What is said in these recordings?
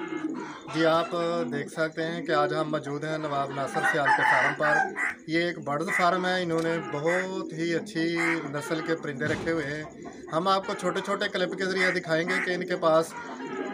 जी आप देख सकते हैं कि आज हम मौजूद हैं नवाब नासर सियाल के फार्म पर। ये एक बर्ड्स फार्म है। इन्होंने बहुत ही अच्छी नस्ल के परिंदे रखे हुए हैं। हम आपको छोटे छोटे क्लिप के ज़रिए दिखाएंगे कि इनके पास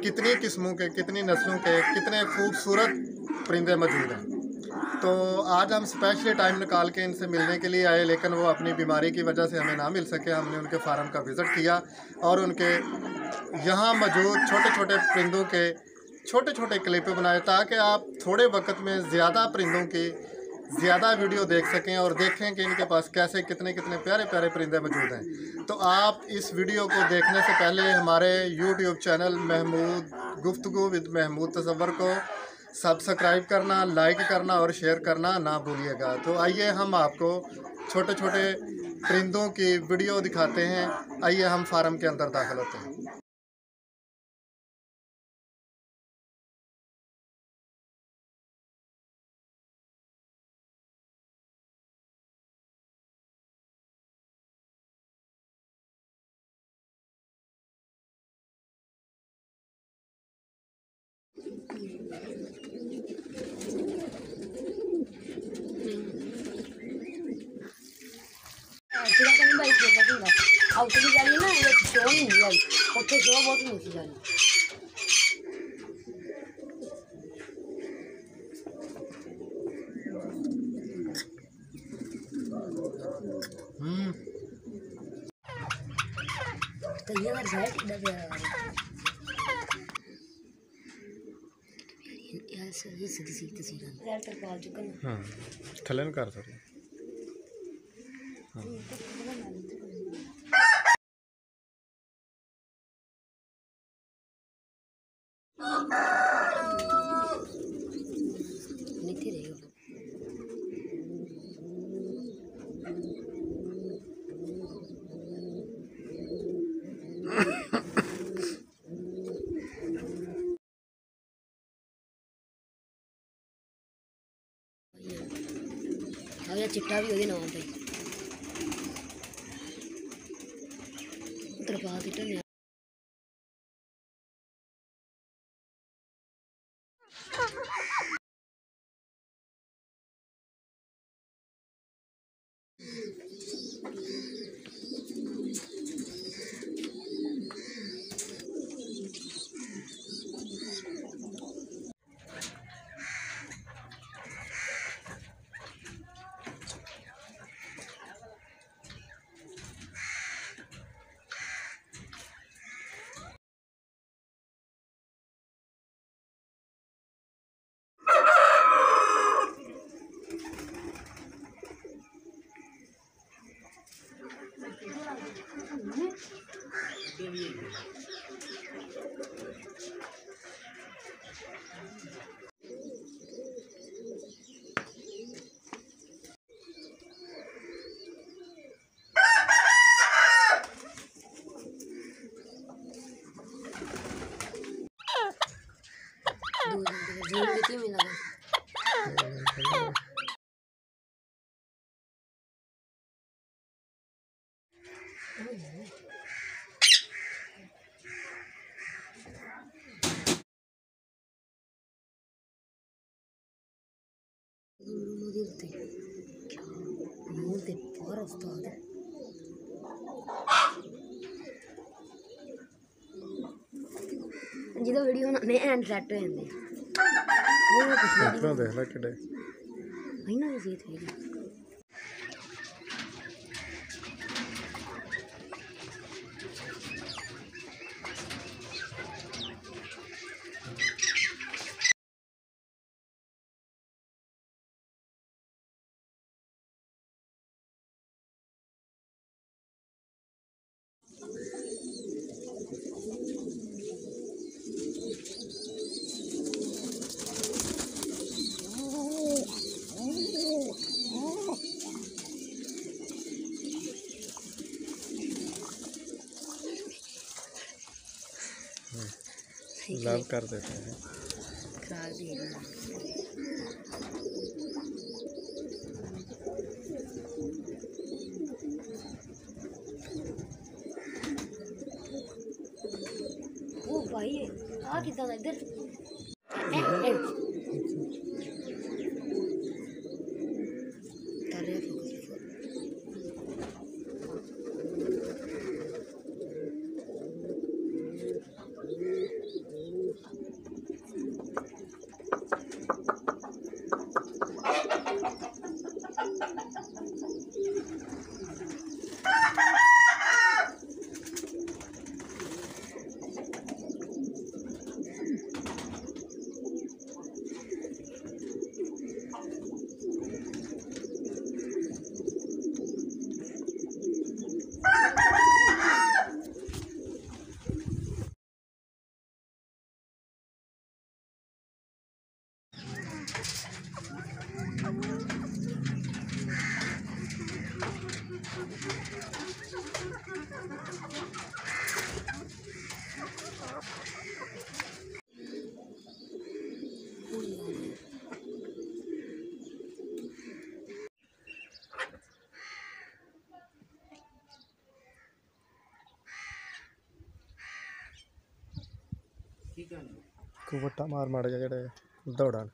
कितनी किस्मों के, कितनी नस्लों के, कितने खूबसूरत परिंदे मौजूद हैं। तो आज हम स्पेशली टाइम निकाल के इनसे मिलने के लिए आए, लेकिन वो अपनी बीमारी की वजह से हमें ना मिल सके। हमने उनके फार्म का विज़िट किया और उनके यहाँ मौजूद छोटे छोटे परिंदों के छोटे छोटे क्लिप बनाए, ताकि आप थोड़े वक्त में ज़्यादा परिंदों की ज़्यादा वीडियो देख सकें और देखें कि इनके पास कैसे कितने कितने प्यारे प्यारे परिंदे मौजूद हैं। तो आप इस वीडियो को देखने से पहले हमारे यूट्यूब चैनल महमूद गुफ्तगू विद महमूद तसव्वुर को सब्सक्राइब करना, लाइक करना और शेयर करना ना भूलिएगा। तो आइए हम आपको छोटे छोटे परिंदों की वीडियो दिखाते हैं। आइए हम फार्म के अंदर दाखिल होते हैं। आउटली जाली ना ये शो नहीं जाली ओके शो बहुत नहीं जाली तो ये वाला है कितना प्यारा यार सर ये सीधी सीधी तस्वीर यार तक पहुंच चुका है। हां थलन कर सकते हैं। नीचे रहेगा ये चिट्टा भी हो नाम पे उधर बात इतना जो वीडियो ना एंड सेट हो जाते इतना देख ला किडे वही ना ये थी लव कर देते हैं। खराब दे ओ भाई आ कितना इधर कर रहे हैं को वट्टा मार मार जा जेड़े दौड़न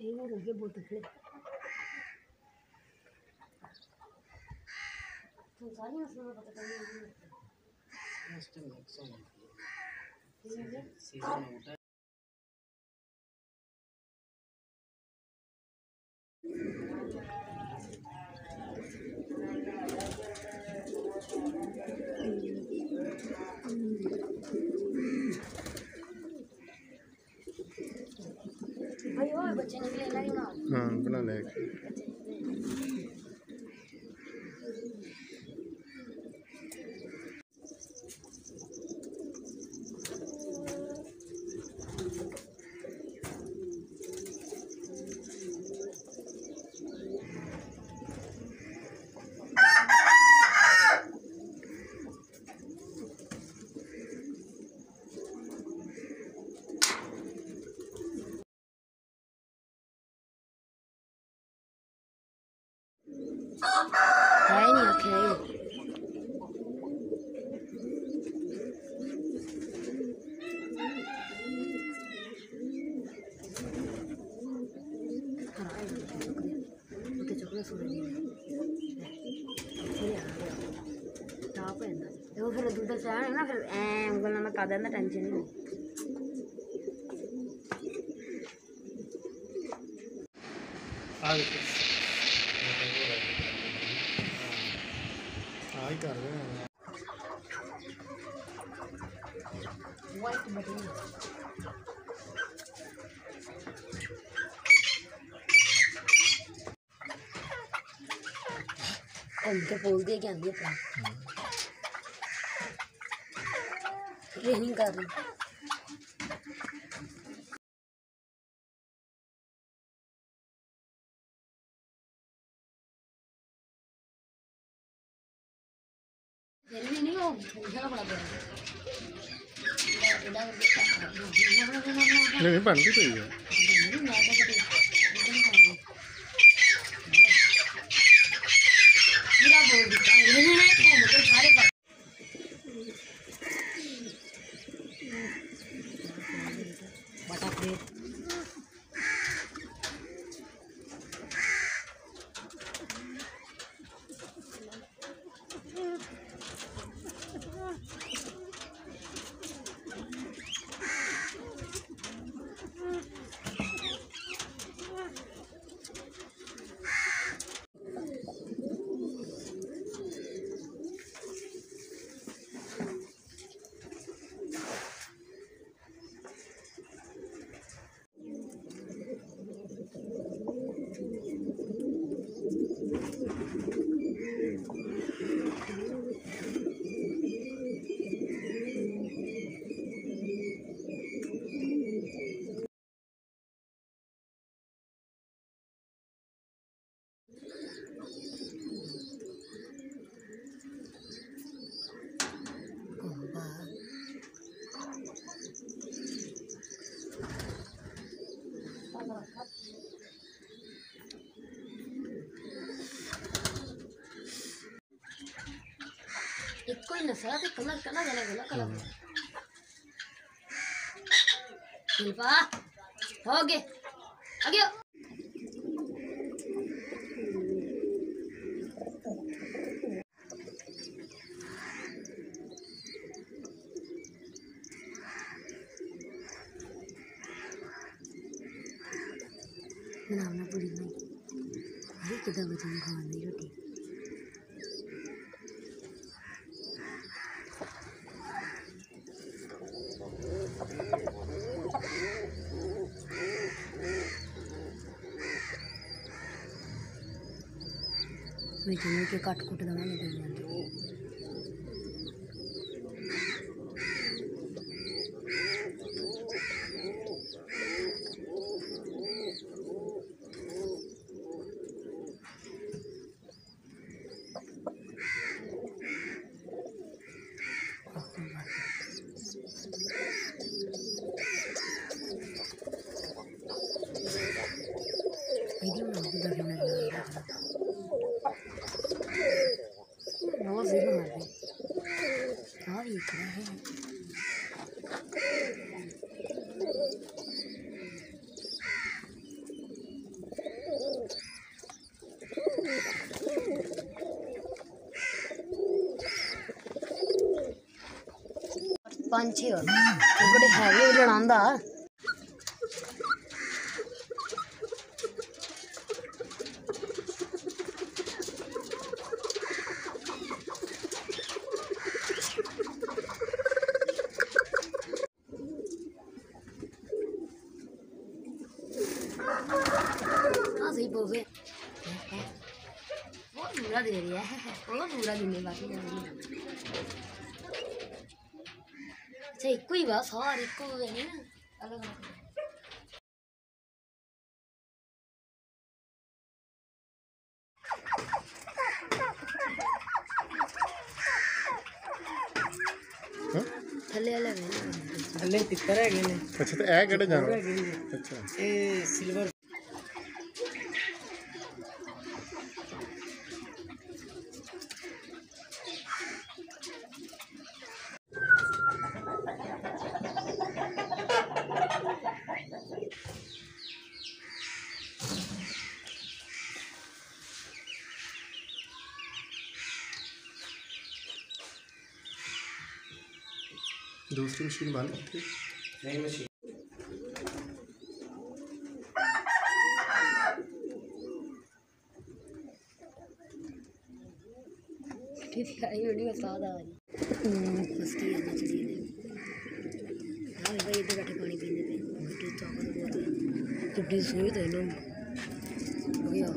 ये लगे बहुत तकड़े तो सारी मसला पता नहीं नेक्स्ट टाइम एग्जाम सीजन उठा बच्चे निकले ना बना ले है नहीं ओके फिर दूध से आना ना फिर उंगल में का देना टेंशन नहीं आई कर रहे हैं वाइट बटन उनके बोल दिए क्या आंधी अपना ट्रेनिंग कर रही नहीं वो पूछना पड़ा नहीं बनती पई है पूरा बोल दिया मतलब सारे बटा प्लेट एक कोई नशा ते colour colour colour colour Shilpa हो गए आगे बनाना पूरी नहीं अरे कितना बचने खाने रोटी मैं चलो के काट कूट दवा नहीं देंगे बहुत ज़रूर मार दे और ये क्या है 5-6 और बड़े हैवी लड़ांदा सही बोगे बहुत बुरा दे रही है बहुत बुरा देने बाकी अच्छा एक ही बस और एक को नहीं ना अलग अलग थल्ले अलग है थल्ले तिक्कर है गेले अच्छा तो ए केड़े जानो अच्छा ए सिल्वर दूसरी मशीन बंद थी नई मशीन ठीक है ये वीडियो सादा है उसकी है ना चलिए हां भाई इधर बैठे पानी पीने पे बेटे चावल बहुत है कितनी सोई थे ना भैया